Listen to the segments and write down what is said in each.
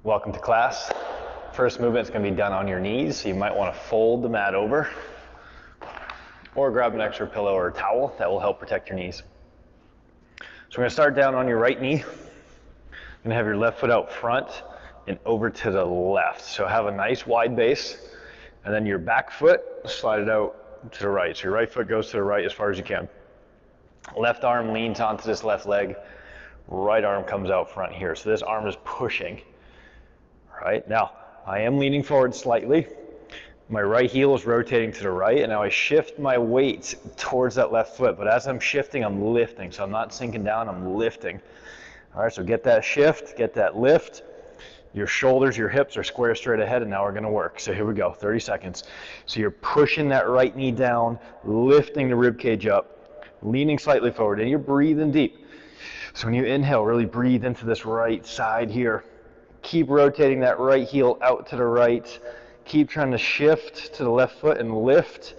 Welcome to class. First movement is going to be done on your knees, so you might want to fold the mat over or grab an extra pillow or a towel. That will help protect your knees. So we're going to start down on your right knee. You're going to have your left foot out front and over to the left. So have a nice wide base, and then your back foot, slide it out to the right. So your right foot goes to the right as far as you can. Left arm leans onto this left leg. Right arm comes out front here. So this arm is pushing. Right, now I am leaning forward slightly. My right heel is rotating to the right, and now I shift my weight towards that left foot. But as I'm shifting, I'm lifting. So I'm not sinking down, I'm lifting. All right, so get that shift, get that lift. Your shoulders, your hips are square straight ahead, and now we're gonna work. So here we go, 30 seconds. So you're pushing that right knee down, lifting the rib cage up, leaning slightly forward, and you're breathing deep. So when you inhale, really breathe into this right side here. Keep rotating that right heel out to the right. Keep trying to shift to the left foot and lift.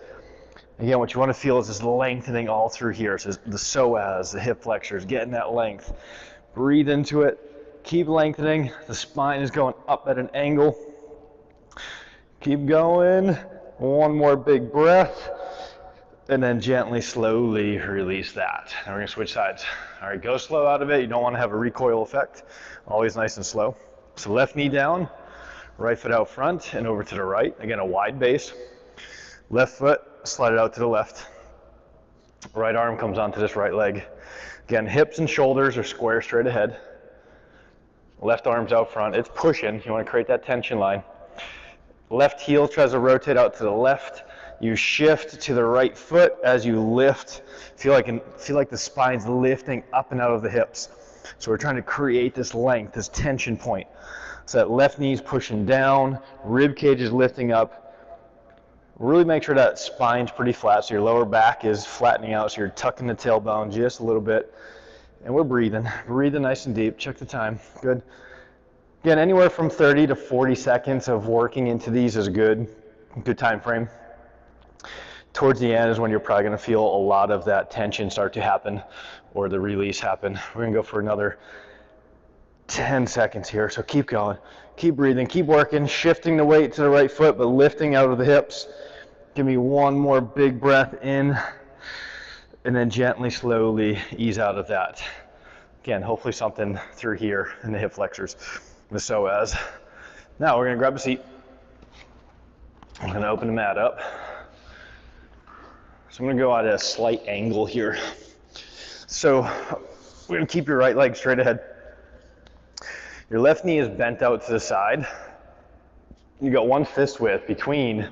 Again, what you want to feel is this lengthening all through here. So the psoas, the hip flexors, getting that length. Breathe into it. Keep lengthening. The spine is going up at an angle. Keep going. One more big breath. And then gently, slowly release that. Now we're going to switch sides. All right, go slow out of it. You don't want to have a recoil effect. Always nice and slow. So left knee down, right foot out front and over to the right. Again, a wide base. Left foot, slide it out to the left. Right arm comes onto this right leg. Again, hips and shoulders are square straight ahead. Left arm's out front. It's pushing. You want to create that tension line. Left heel tries to rotate out to the left. You shift to the right foot as you lift. Feel like the spine's lifting up and out of the hips. So we're trying to create this length, this tension point. So that left knee's pushing down, rib cage is lifting up. Really make sure that spine's pretty flat, so your lower back is flattening out, so you're tucking the tailbone just a little bit. And we're breathing nice and deep. Check the time, good. Again, anywhere from 30 to 40 seconds of working into these is good time frame. Towards the end is when you're probably going to feel a lot of that tension start to happen or the release happen. We're going to go for another 10 seconds here. So keep going, keep breathing, keep working, shifting the weight to the right foot, but lifting out of the hips. Give me one more big breath in, and then gently, slowly ease out of that. Again, hopefully something through here in the hip flexors, the psoas. Now we're going to grab a seat. I'm going to open the mat up. So I'm going to go at a slight angle here. So we're going to keep your right leg straight ahead. Your left knee is bent out to the side. You got one fist width between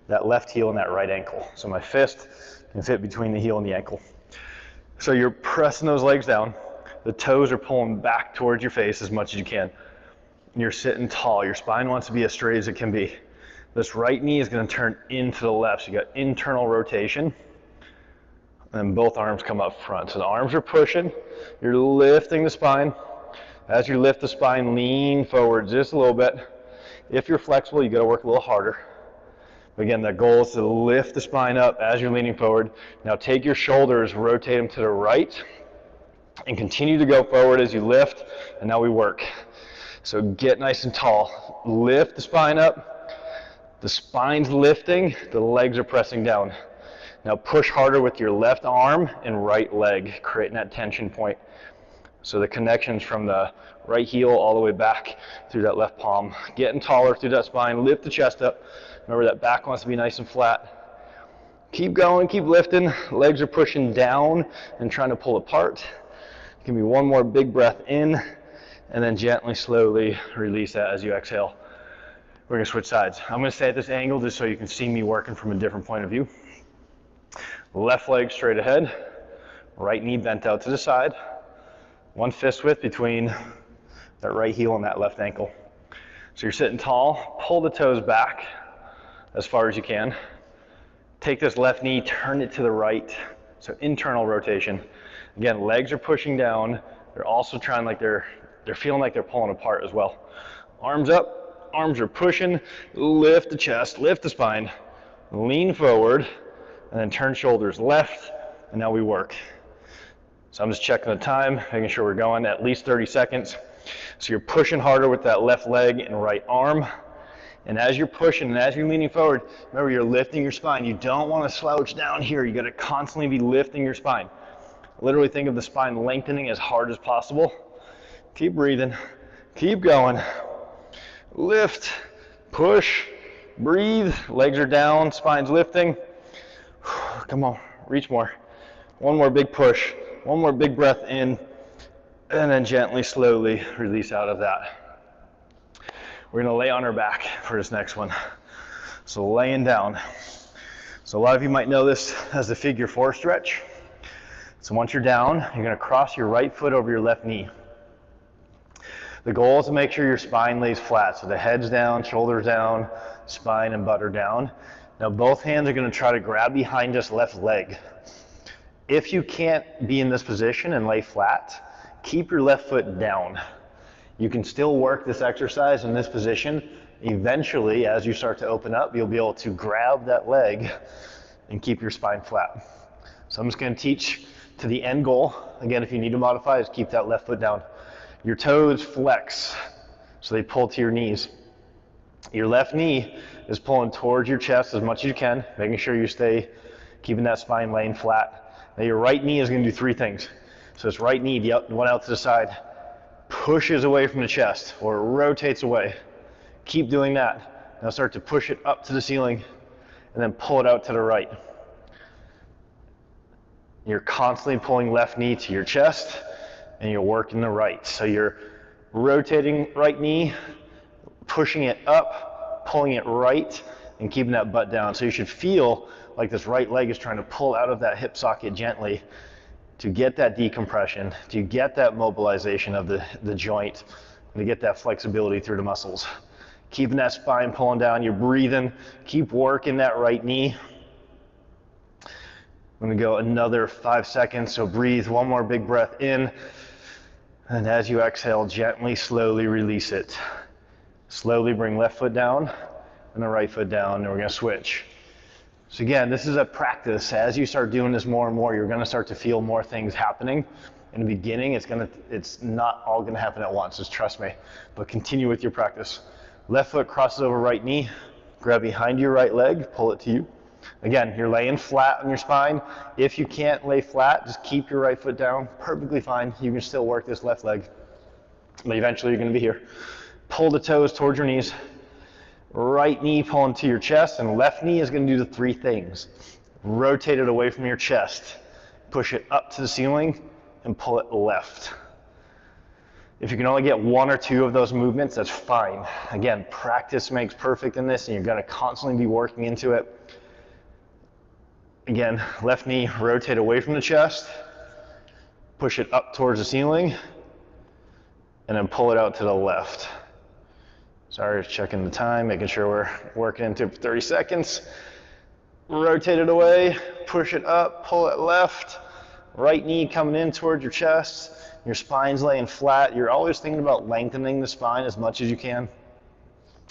that left heel and that right ankle. So my fist can fit between the heel and the ankle. So you're pressing those legs down. The toes are pulling back towards your face as much as you can. And you're sitting tall. Your spine wants to be as straight as it can be. This right knee is going to turn into the left. So you got internal rotation. And both arms come up front. So the arms are pushing. You're lifting the spine. As you lift the spine, lean forward just a little bit. If you're flexible, you got to work a little harder. But again, the goal is to lift the spine up as you're leaning forward. Now take your shoulders, rotate them to the right, and continue to go forward as you lift. And now we work. So get nice and tall. Lift the spine up. The spine's lifting. The legs are pressing down. Now push harder with your left arm and right leg, creating that tension point. So the connections from the right heel all the way back through that left palm. Getting taller through that spine, lift the chest up. Remember that back wants to be nice and flat. Keep going, keep lifting. Legs are pushing down and trying to pull apart. Give me one more big breath in, and then gently, slowly release that as you exhale. We're gonna switch sides. I'm gonna stay at this angle just so you can see me working from a different point of view. Left leg straight ahead, right knee bent out to the side, one fist width between that right heel and that left ankle. So you're sitting tall, pull the toes back as far as you can. Take this left knee, turn it to the right, so internal rotation. Again, legs are pushing down. They're also trying like they're feeling like they're pulling apart as well. Arms up, arms are pushing, lift the chest, lift the spine, lean forward, and then turn shoulders left, and now we work. So I'm just checking the time, making sure we're going at least 30 seconds. So you're pushing harder with that left leg and right arm. And as you're pushing and as you're leaning forward, remember you're lifting your spine. You don't want to slouch down here. You got to constantly be lifting your spine. Literally think of the spine lengthening as hard as possible. Keep breathing. Keep going. Lift, push, breathe. Legs are down, spine's lifting. Come on, reach more. One more big push. One more big breath in. And then gently, slowly release out of that. We're gonna lay on our back for this next one. So laying down. So a lot of you might know this as the figure 4 stretch. So once you're down, you're gonna cross your right foot over your left knee. The goal is to make sure your spine lays flat. So the head's down, shoulders down, spine and butt are down. Now both hands are gonna try to grab behind this left leg. If you can't be in this position and lay flat, keep your left foot down. You can still work this exercise in this position. Eventually, as you start to open up, you'll be able to grab that leg and keep your spine flat. So I'm just going to teach to the end goal. Again, if you need to modify, is keep that left foot down. Your toes flex, so they pull to your knees. Your left knee is pulling towards your chest as much as you can, making sure you stay keeping that spine laying flat. Now your right knee is going to do 3 things. So this right knee, the one out to the side, pushes away from the chest or rotates away. Keep doing that. Now start to push it up to the ceiling and then pull it out to the right. You're constantly pulling left knee to your chest and you're working the right. So you're rotating right knee, pushing it up, pulling it right, and keeping that butt down. So you should feel like this right leg is trying to pull out of that hip socket gently to get that decompression, to get that mobilization of the joint, and to get that flexibility through the muscles. Keeping that spine pulling down, you're breathing, keep working that right knee. I'm gonna go another 5 seconds, so breathe, one more big breath in, and as you exhale, gently, slowly release it. Slowly bring left foot down and the right foot down, and we're gonna switch. So again, this is a practice. As you start doing this more and more, you're gonna start to feel more things happening. In the beginning, it's not all gonna happen at once, just trust me. But continue with your practice. Left foot crosses over right knee, grab behind your right leg, pull it to you. Again, you're laying flat on your spine. If you can't lay flat, just keep your right foot down, perfectly fine. You can still work this left leg, but eventually you're gonna be here. Pull the toes towards your knees. Right knee pulling to your chest, and left knee is going to do the 3 things. Rotate it away from your chest, push it up to the ceiling, and pull it left. If you can only get 1 or 2 of those movements, that's fine. Again, practice makes perfect in this, and you're going to constantly be working into it. Again, left knee, rotate away from the chest, push it up towards the ceiling, and then pull it out to the left. Sorry, just checking the time, making sure we're working into 30 seconds. Rotate it away, push it up, pull it left. Right knee coming in towards your chest. Your spine's laying flat. You're always thinking about lengthening the spine as much as you can.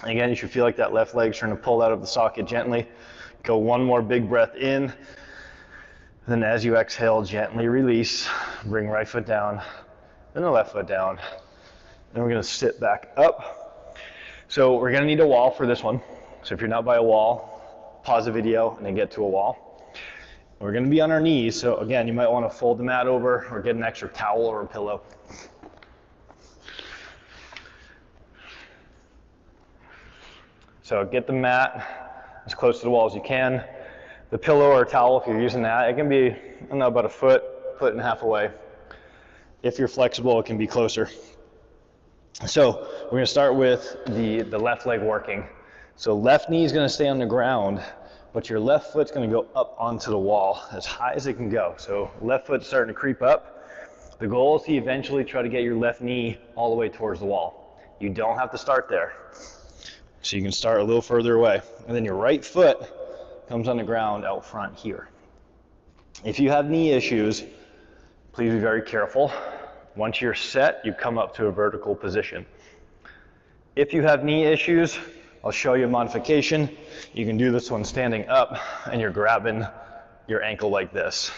Again, you should feel like that left leg's trying to pull out of the socket gently. Go one more big breath in. Then as you exhale, gently release. Bring right foot down, then the left foot down. Then we're gonna sit back up. So we're gonna need a wall for this one. So if you're not by a wall, pause the video and then get to a wall. We're gonna be on our knees, so again, you might wanna fold the mat over or get an extra towel or a pillow. So get the mat as close to the wall as you can. The pillow or towel, if you're using that, it can be, I don't know, about a foot and a half away. If you're flexible, it can be closer. So we're going to start with the left leg working. So left knee is going to stay on the ground, but your left foot's going to go up onto the wall as high as it can go. So left foot's starting to creep up. The goal is to eventually try to get your left knee all the way towards the wall. You don't have to start there. So you can start a little further away. And then your right foot comes on the ground out front here. If you have knee issues, please be very careful. Once you're set, you come up to a vertical position. If you have knee issues, I'll show you a modification. You can do this one standing up and you're grabbing your ankle like this.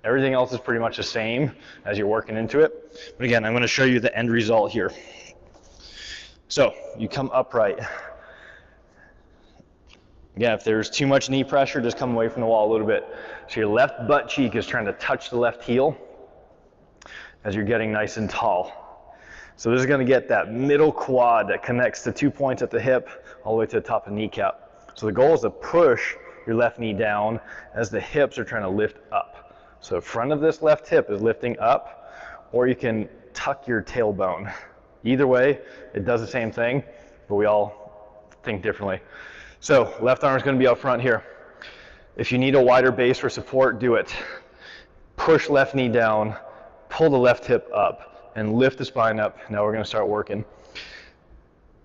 Everything else is pretty much the same as you're working into it. But again, I'm going to show you the end result here. So you come upright. Again, if there's too much knee pressure, just come away from the wall a little bit. So your left butt cheek is trying to touch the left heel as you're getting nice and tall. So this is going to get that middle quad that connects the 2 points at the hip all the way to the top of the kneecap. So the goal is to push your left knee down as the hips are trying to lift up. So the front of this left hip is lifting up, or you can tuck your tailbone. Either way, it does the same thing, but we all think differently. So left arm is going to be up front here. If you need a wider base for support, do it. Push left knee down, pull the left hip up, and lift the spine up. Now we're going to start working.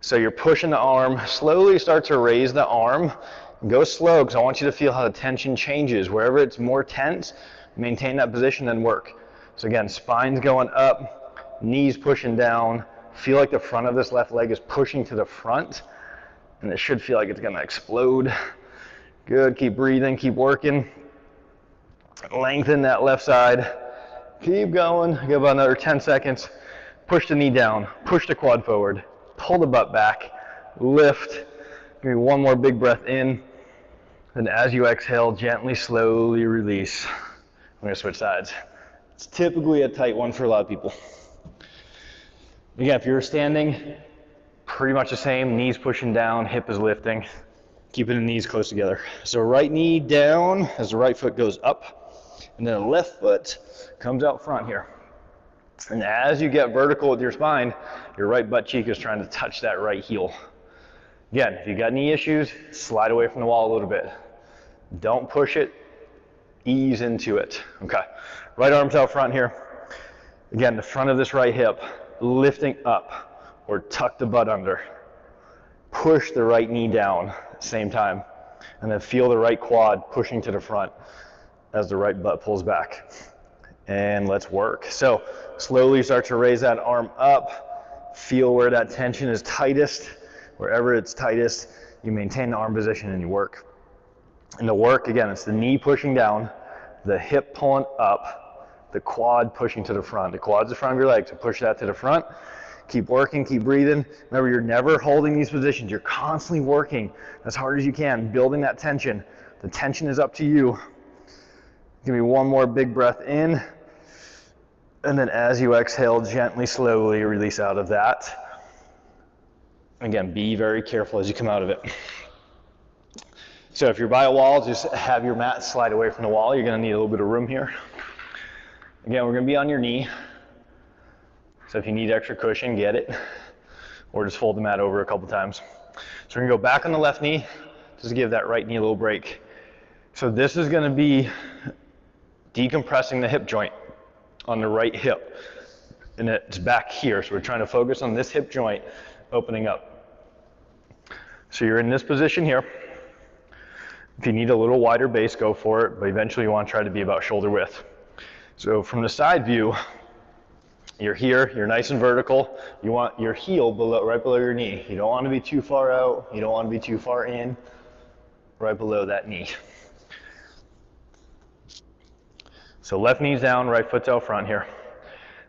So you're pushing the arm, slowly start to raise the arm. Go slow, because I want you to feel how the tension changes. Wherever it's more tense, maintain that position and work. So again, spine's going up, knees pushing down. Feel like the front of this left leg is pushing to the front, and it should feel like it's going to explode. Good, keep breathing, keep working. Lengthen that left side. Keep going, give about another 10 seconds. Push the knee down, push the quad forward, pull the butt back, lift. Give me one more big breath in. Then as you exhale, gently, slowly release. I'm going to switch sides. It's typically a tight one for a lot of people. Again, if you're standing, pretty much the same. Knees pushing down, hip is lifting. Keeping the knees close together. So right knee down as the right foot goes up, and then the left foot comes out front here. And as you get vertical with your spine, your right butt cheek is trying to touch that right heel. Again, if you got knee issues, slide away from the wall a little bit. Don't push it, ease into it. Okay, right arm's out front here. Again, the front of this right hip, lifting up, or tuck the butt under. Push the right knee down at the same time, and then feel the right quad pushing to the front as the right butt pulls back. And let's work. So slowly start to raise that arm up, feel where that tension is tightest. Wherever it's tightest, you maintain the arm position and you work. And the work, again, it's the knee pushing down, the hip pulling up, the quad pushing to the front. The quad's the front of your leg, so push that to the front. Keep working, keep breathing. Remember, you're never holding these positions. You're constantly working as hard as you can, building that tension. The tension is up to you. Give me one more big breath in. And then as you exhale, gently, slowly release out of that. Again, be very careful as you come out of it. So if you're by a wall, just have your mat slide away from the wall. You're going to need a little bit of room here. Again, we're going to be on your knee. So if you need extra cushion, get it. Or just fold the mat over a couple times. So we're going to go back on the left knee. Just give that right knee a little break. So this is going to be decompressing the hip joint on the right hip. And it's back here. So we're trying to focus on this hip joint opening up. So you're in this position here. If you need a little wider base, go for it, but eventually you want to try to be about shoulder width. So from the side view, you're here, you're nice and vertical. You want your heel right below your knee. You don't want to be too far out, you don't want to be too far in, right below that knee. So left knee's down, right foot's out front here.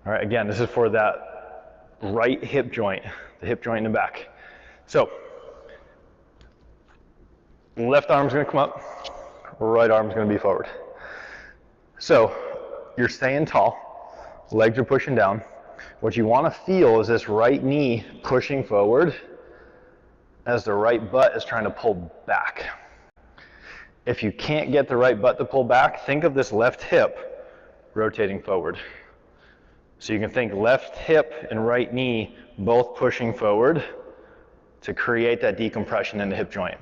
All right, again, this is for that right hip joint, the hip joint in the back. So left arm's going to come up, right arm's going to be forward. So you're staying tall, legs are pushing down. What you want to feel is this right knee pushing forward as the right butt is trying to pull back. If you can't get the right butt to pull back, think of this left hip rotating forward. So you can think left hip and right knee both pushing forward to create that decompression in the hip joint.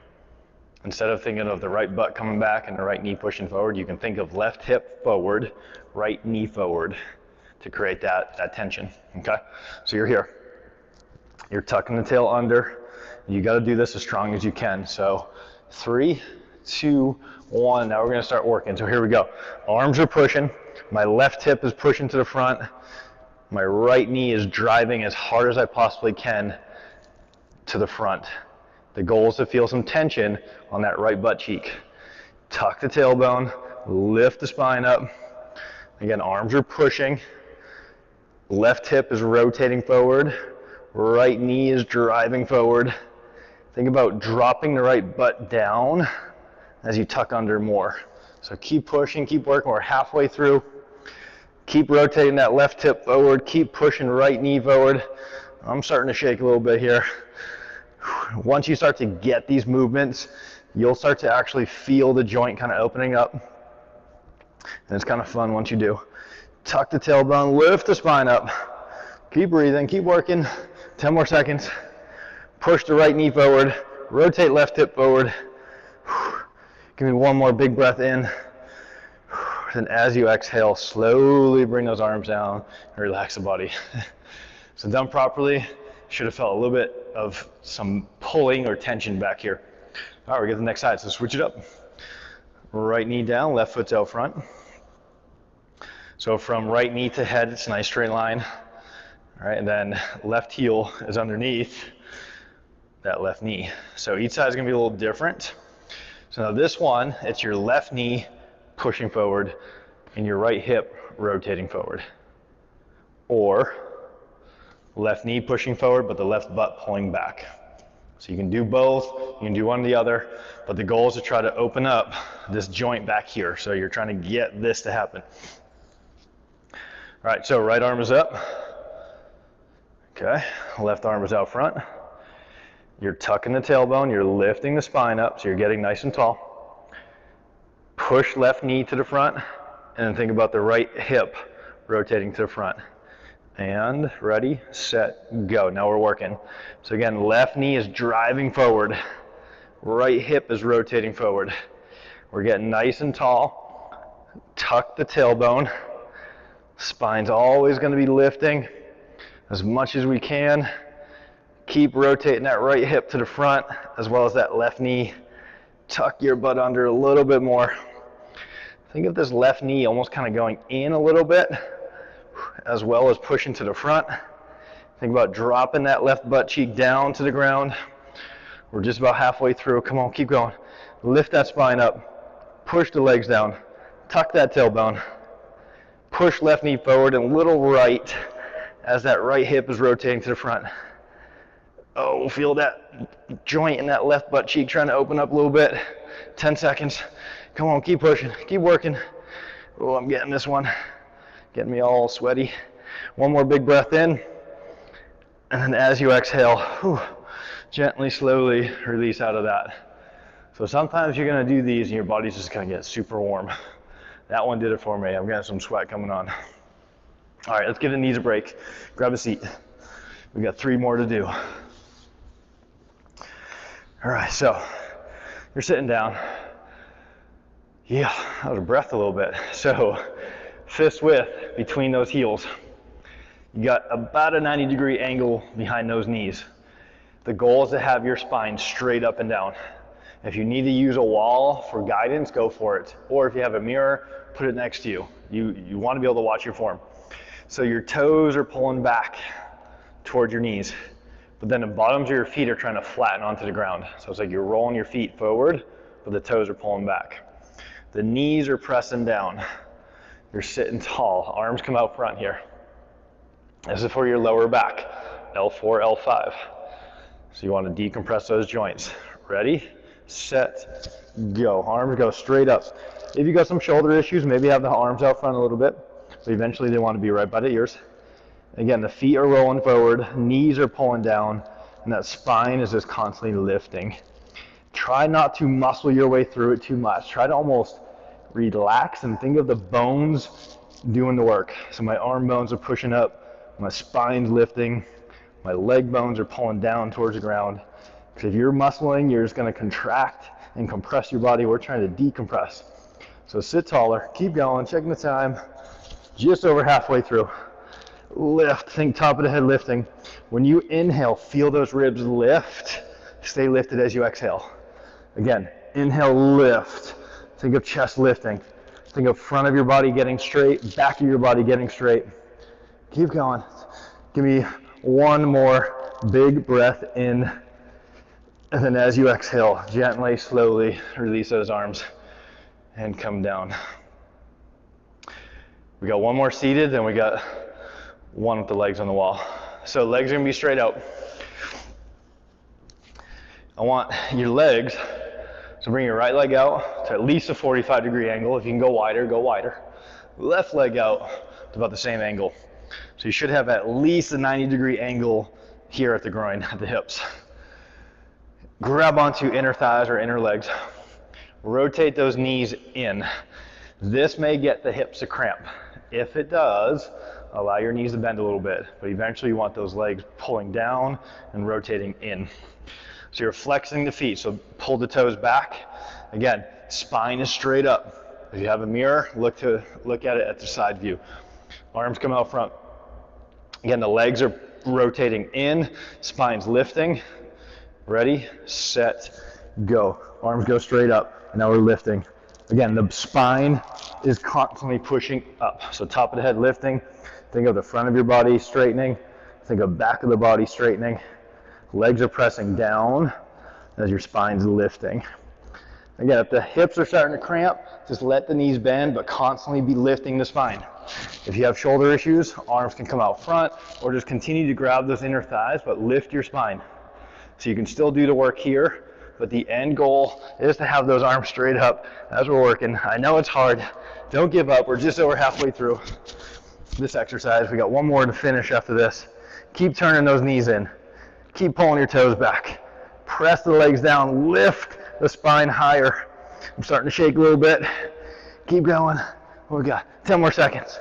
Instead of thinking of the right butt coming back and the right knee pushing forward, you can think of left hip forward, right knee forward to create that tension, okay? So you're here. You're tucking the tail under. You gotta do this as strong as you can. So 3, 2, 1, now we're gonna start working. So here we go. Arms are pushing. My left hip is pushing to the front. My right knee is driving as hard as I possibly can to the front. The goal is to feel some tension on that right butt cheek. Tuck the tailbone, lift the spine up, Again, arms are pushing. Left hip is rotating forward. Right knee is driving forward. Think about dropping the right butt down as you tuck under more. So keep pushing, keep working. We're halfway through. Keep rotating that left hip forward. Keep pushing right knee forward. I'm starting to shake a little bit here. Once you start to get these movements, you'll start to actually feel the joint kind of opening up. And it's kind of fun once you do. Tuck the tailbone, lift the spine up. Keep breathing, keep working. 10 more seconds. Push the right knee forward. Rotate left hip forward. Give me one more big breath in. Then as you exhale, slowly bring those arms down and relax the body. So done properly, should have felt a little bit of some pulling or tension back here. All right, we get the next side, so switch it up. Right knee down, left foot's out front. So from right knee to head, it's a nice straight line. All right, and then left heel is underneath that left knee. So each side is gonna be a little different. So now this one, it's your left knee pushing forward and your right hip rotating forward. Or left knee pushing forward, but the left butt pulling back. So you can do both, you can do one or the other, but the goal is to try to open up this joint back here. So you're trying to get this to happen. All right, so right arm is up. Okay, left arm is out front. You're tucking the tailbone, you're lifting the spine up, so you're getting nice and tall. Push left knee to the front, and then think about the right hip rotating to the front. And ready, set, go. Now we're working. So again, left knee is driving forward. Right hip is rotating forward. We're getting nice and tall. Tuck the tailbone. Spine's always going to be lifting as much as we can. Keep rotating that right hip to the front as well as that left knee. Tuck your butt under a little bit more. Think of this left knee almost kind of going in a little bit as well as pushing to the front. Think about dropping that left butt cheek down to the ground. We're just about halfway through. Come on, keep going. Lift that spine up. Push the legs down. Tuck that tailbone. Push left knee forward and little right as that right hip is rotating to the front. Oh, feel that joint in that left butt cheek trying to open up a little bit. 10 seconds. Come on, keep pushing, keep working. Oh, I'm getting this one. Getting me all sweaty. One more big breath in. And then as you exhale, gently, slowly release out of that. So sometimes you're gonna do these and your body's just gonna get super warm. That one did it for me. I'm getting some sweat coming on. All right, let's give the knees a break. Grab a seat. We got 3 more to do. All right, so you're sitting down. Yeah, out of breath a little bit. So fist width between those heels. You got about a 90-degree angle behind those knees. The goal is to have your spine straight up and down. If you need to use a wall for guidance, go for it. Or if you have a mirror, put it next to you. You want to be able to watch your form. So your toes are pulling back towards your knees, but then the bottoms of your feet are trying to flatten onto the ground. So it's like you're rolling your feet forward, but the toes are pulling back. The knees are pressing down. You're sitting tall. Arms come out front here. This is for your lower back, L4, L5. So you want to decompress those joints. Ready, set, go. Arms go straight up. If you got some shoulder issues, maybe have the arms out front a little bit, but eventually they want to be right by the ears. Again, the feet are rolling forward, knees are pulling down, and that spine is just constantly lifting. Try not to muscle your way through it too much. Try to almost relax and think of the bones doing the work. So my arm bones are pushing up, my spine's lifting, my leg bones are pulling down towards the ground. Because if you're muscling, you're just going to contract and compress your body. We're trying to decompress. So sit taller, keep going, checking the time. Just over halfway through. Lift, think top of the head lifting. When you inhale, feel those ribs lift. Stay lifted as you exhale. Again, inhale, lift. Think of chest lifting. Think of front of your body getting straight, back of your body getting straight. Keep going. Give me one more big breath in. And then as you exhale, gently, slowly release those arms and come down. We got one more seated, then we got one with the legs on the wall. So legs are gonna be straight out. I want your legs to bring your right leg out to at least a 45-degree angle. If you can go wider, go wider. Left leg out to about the same angle. So you should have at least a 90-degree angle here at the groin, at the hips. Grab onto inner thighs or inner legs. Rotate those knees in. This may get the hips to cramp. If it does, allow your knees to bend a little bit, but eventually you want those legs pulling down and rotating in. So you're flexing the feet, so pull the toes back. Again, spine is straight up. If you have a mirror, look at it at the side view. Arms come out front. Again, the legs are rotating in, spine's lifting. Ready, set, go. Arms go straight up. Now we're lifting. Again, the spine is constantly pushing up. So top of the head lifting. Think of the front of your body straightening. Think of back of the body straightening. Legs are pressing down as your spine's lifting. Again, if the hips are starting to cramp, just let the knees bend, but constantly be lifting the spine. If you have shoulder issues, arms can come out front, or just continue to grab those inner thighs, but lift your spine. So you can still do the work here, but the end goal is to have those arms straight up as we're working. I know it's hard. Don't give up. We're just over halfway through this exercise. We got one more to finish after this. Keep turning those knees in. Keep pulling your toes back. Press the legs down. Lift the spine higher. I'm starting to shake a little bit. Keep going. What we got? 10 more seconds.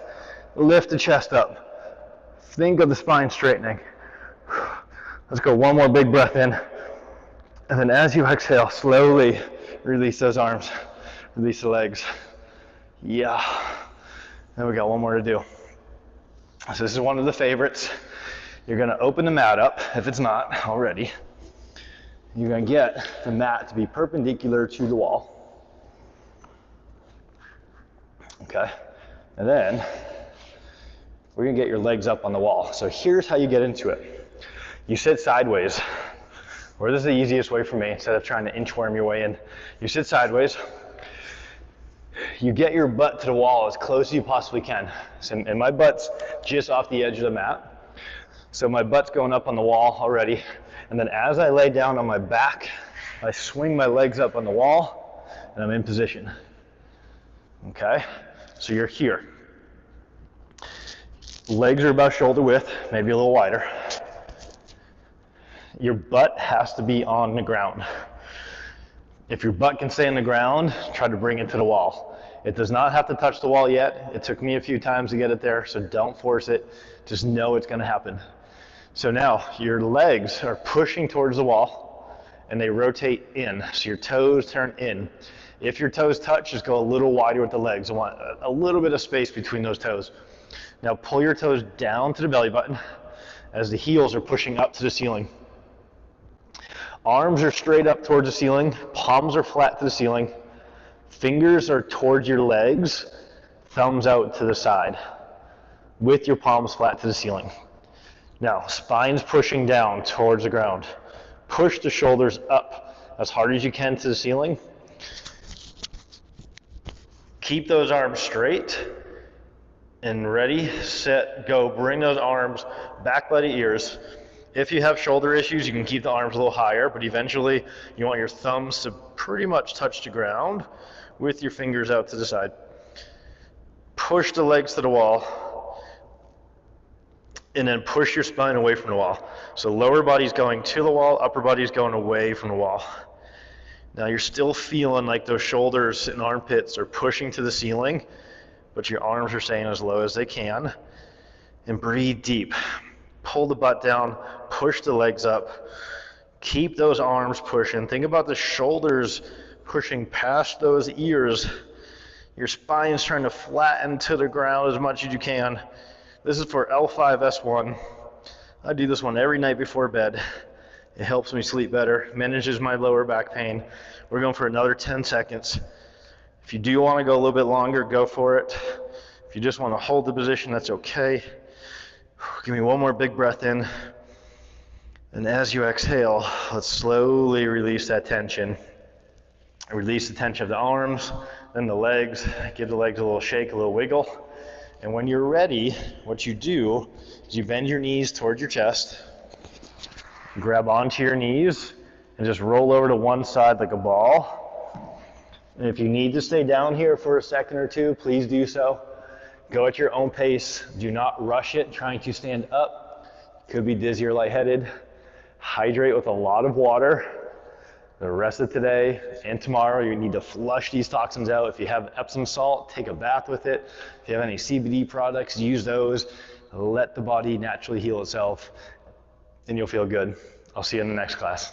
Lift the chest up. Think of the spine straightening. Let's go one more big breath in. And then as you exhale, slowly release those arms. Release the legs. Yeah. Then we got one more to do. So this is one of the favorites. You're gonna open the mat up, if it's not already. You're gonna get the mat to be perpendicular to the wall. Okay? And then we're gonna get your legs up on the wall. So here's how you get into it. You sit sideways, or this is the easiest way for me, instead of trying to inchworm your way in. You sit sideways. You get your butt to the wall as close as you possibly can. And my butt's just off the edge of the mat. So my butt's going up on the wall already. And then as I lay down on my back, I swing my legs up on the wall and I'm in position. Okay? So you're here. Legs are about shoulder width, maybe a little wider. Your butt has to be on the ground. If your butt can stay on the ground, try to bring it to the wall. It does not have to touch the wall yet. It took me a few times to get it there, so don't force it. Just know it's gonna happen. So now your legs are pushing towards the wall and they rotate in. So your toes turn in. If your toes touch, just go a little wider with the legs. I want a little bit of space between those toes. Now pull your toes down to the belly button as the heels are pushing up to the ceiling. Arms are straight up towards the ceiling. Palms are flat to the ceiling. Fingers are towards your legs. Thumbs out to the side with your palms flat to the ceiling. Now, spine's pushing down towards the ground. Push the shoulders up as hard as you can to the ceiling. Keep those arms straight and ready, set, go. Bring those arms back by the ears. If you have shoulder issues, you can keep the arms a little higher, but eventually you want your thumbs to pretty much touch the ground with your fingers out to the side. Push the legs to the wall. And then push your spine away from the wall. So lower body's going to the wall, upper body's going away from the wall. Now you're still feeling like those shoulders and armpits are pushing to the ceiling, but your arms are staying as low as they can. And breathe deep. Pull the butt down, push the legs up. Keep those arms pushing. Think about the shoulders pushing past those ears. Your spine's trying to flatten to the ground as much as you can. This is for L5-S1. I do this one every night before bed. It helps me sleep better, manages my lower back pain. We're going for another 10 seconds. If you do want to go a little bit longer, go for it. If you just want to hold the position, that's okay. Give me one more big breath in. And as you exhale, let's slowly release that tension. Release the tension of the arms, then the legs. Give the legs a little shake, a little wiggle. And when you're ready, what you do is you bend your knees towards your chest, grab onto your knees, and just roll over to one side like a ball. And if you need to stay down here for a second or two, please do so. Go at your own pace. Do not rush it trying to stand up. Could be dizzy or lightheaded. Hydrate with a lot of water. The rest of today and tomorrow, you need to flush these toxins out. If you have Epsom salt, take a bath with it. If you have any CBD products, use those. Let the body naturally heal itself, and you'll feel good. I'll see you in the next class.